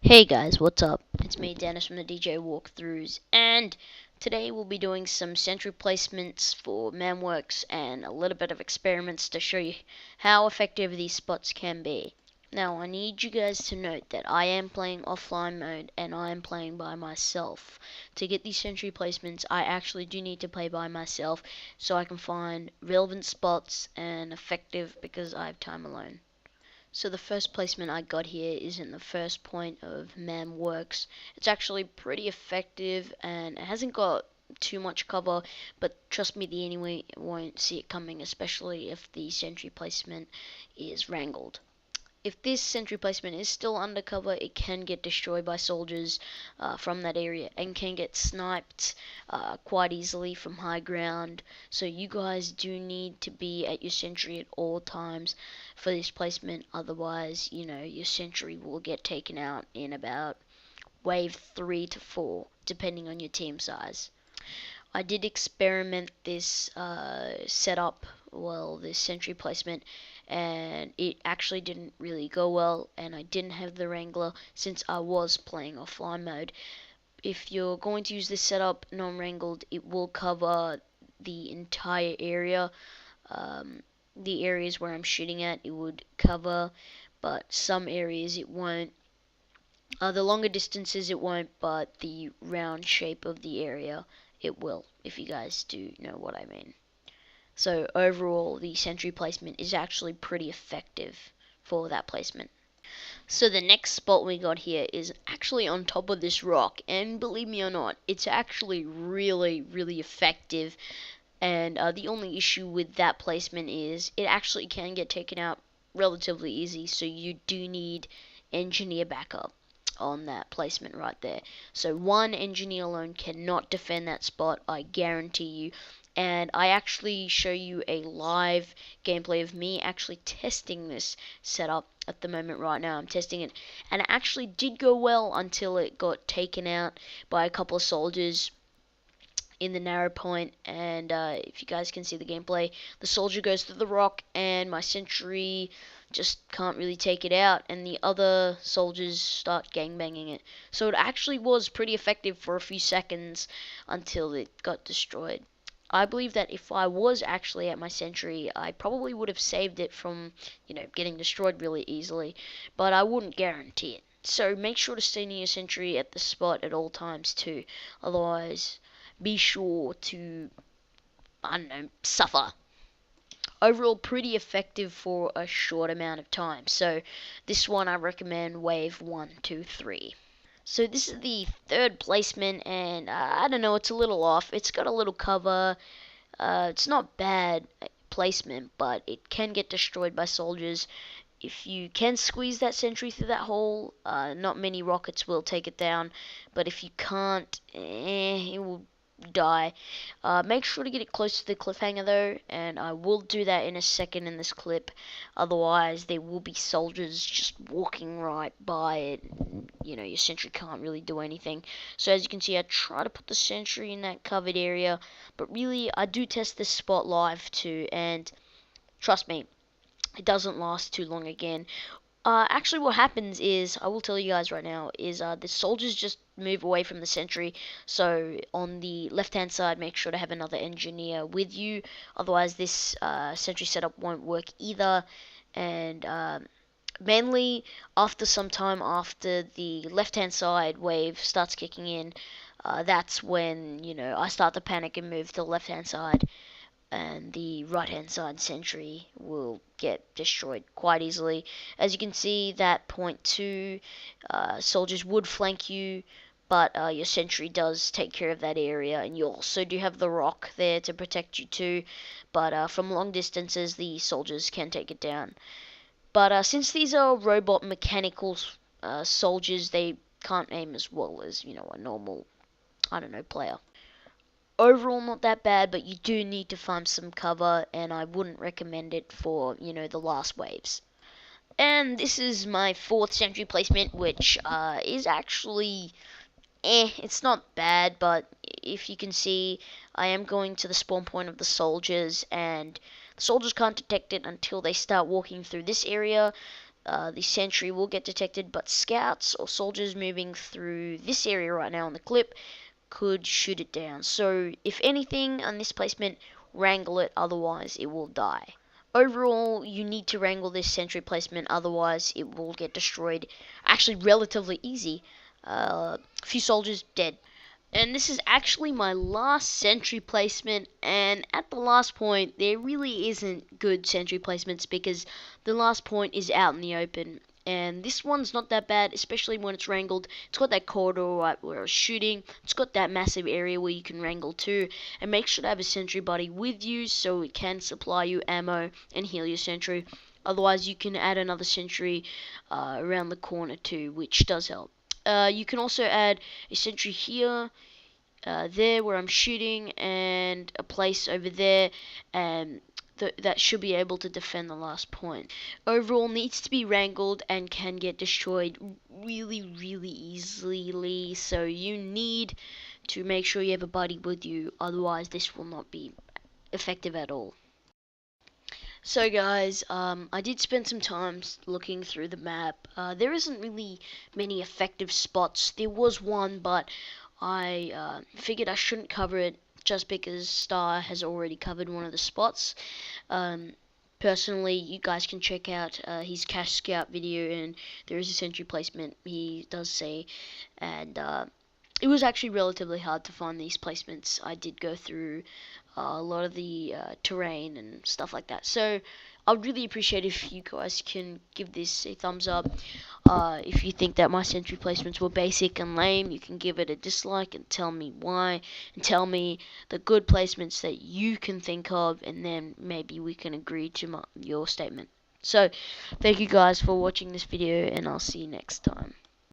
Hey guys, what's up? It's me, Dennis from the TheDJWalkThroughs, and today we'll be doing some sentry placements for Mannworks and a little bit of experiments to show you how effective these spots can be. Now, I need you guys to note that I am playing offline mode and I am playing by myself. To get these sentry placements, I actually do need to play by myself so I can find relevant spots and effective because I have time alone. So the first placement I got here is in the first point of Mannworks. It's actually pretty effective and it hasn't got too much cover, but trust me, the enemy won't see it coming, especially if the sentry placement is wrangled. If this sentry placement is still under cover, it can get destroyed by soldiers from that area and can get sniped quite easily from high ground. So you guys do need to be at your sentry at all times for this placement. Otherwise, your sentry will get taken out in about wave 3 to 4, depending on your team size. I did experiment this setup, well, this sentry placement, and it actually didn't really go well, and I didn't have the Wrangler since I was playing offline mode. If you're going to use this setup non-wrangled, it will cover the entire area. The areas where I'm shooting at, it would cover, but some areas it won't. The longer distances it won't, but the round shape of the area it will, if you guys do know what I mean. So overall, the sentry placement is actually pretty effective for that placement. So the next spot we got here is actually on top of this rock, and believe me or not, it's actually really effective. And the only issue with that placement is it actually can get taken out relatively easy, so you do need engineer backup on that placement right there. So one engineer alone cannot defend that spot, I guarantee you. And I actually show you a live gameplay of me actually testing this setup at the moment right now. I'm testing it, and it actually did go well until it got taken out by a couple of soldiers in the narrow point. And if you guys can see the gameplay, the soldier goes through the rock and my sentry just can't really take it out, and the other soldiers start gangbanging it. So it actually was pretty effective for a few seconds until it got destroyed. I believe that if I was actually at my sentry, I probably would have saved it from, getting destroyed really easily, but I wouldn't guarantee it. So make sure to stay near your sentry at the spot at all times too. Otherwise, be sure to, I don't know, suffer. Overall, pretty effective for a short amount of time. So this one I recommend wave 1, 2, 3. So this is the third placement, and I don't know, it's a little off. It's got a little cover. It's not bad placement, but it can get destroyed by soldiers. If you can squeeze that sentry through that hole, not many rockets will take it down. But if you can't, it will die. Make sure to get it close to the cliffhanger though, and I will do that in a second in this clip. Otherwise, there will be soldiers just walking right by it. Your sentry can't really do anything. So as you can see, I try to put the sentry in that covered area, but really, I do test this spot live too, and trust me, it doesn't last too long again. Actually, what happens is, I will tell you guys right now, is the soldiers just move away from the sentry. So on the left-hand side, make sure to have another engineer with you. Otherwise, this sentry setup won't work either. And mainly after some time, after the left-hand side wave starts kicking in, that's when I start to panic and move to the left-hand side, and the right hand side sentry will get destroyed quite easily. As you can see, that point 2, soldiers would flank you, but your sentry does take care of that area, and you also do have the rock there to protect you too, but from long distances the soldiers can take it down. But since these are robot mechanical soldiers, they can't aim as well as a normal, I don't know, player. Overall, not that bad, but you do need to find some cover, and I wouldn't recommend it for the last waves. And this is my fourth sentry placement, which is actually it's not bad, but if you can see, I am going to the spawn point of the soldiers, and the soldiers can't detect it until they start walking through this area. the sentry will get detected, but scouts or soldiers moving through this area right now on the clip could shoot it down. So if anything on this placement, wrangle it, otherwise it will die. Overall, you need to wrangle this sentry placement, otherwise it will get destroyed. Actually, relatively easy. A few soldiers dead. And this is actually my last sentry placement, and at the last point there really isn't good sentry placements because the last point is out in the open, and this one's not that bad, especially when it's wrangled. It's got that corridor right where I was shooting, it's got that massive area where you can wrangle too, and make sure to have a sentry buddy with you so it can supply you ammo and heal your sentry. Otherwise you can add another sentry around the corner too, which does help. You can also add a sentry here, there where I'm shooting, and a place over there, and that should be able to defend the last point. Overall, needs to be wrangled and can get destroyed really, really easily, so you need to make sure you have a buddy with you, otherwise this will not be effective at all. So guys, I did spend some time looking through the map. There isn't really many effective spots. There was one, but I figured I shouldn't cover it just because Star has already covered one of the spots. Personally, you guys can check out his cache scout video, and there is a sentry placement he does say, and it was actually relatively hard to find these placements. I did go through a lot of the terrain and stuff like that. So I'd really appreciate if you guys can give this a thumbs up. If you think that my sentry placements were basic and lame, you can give it a dislike and tell me why, and tell me the good placements that you can think of, and then maybe we can agree to your statement. So thank you guys for watching this video, and I'll see you next time.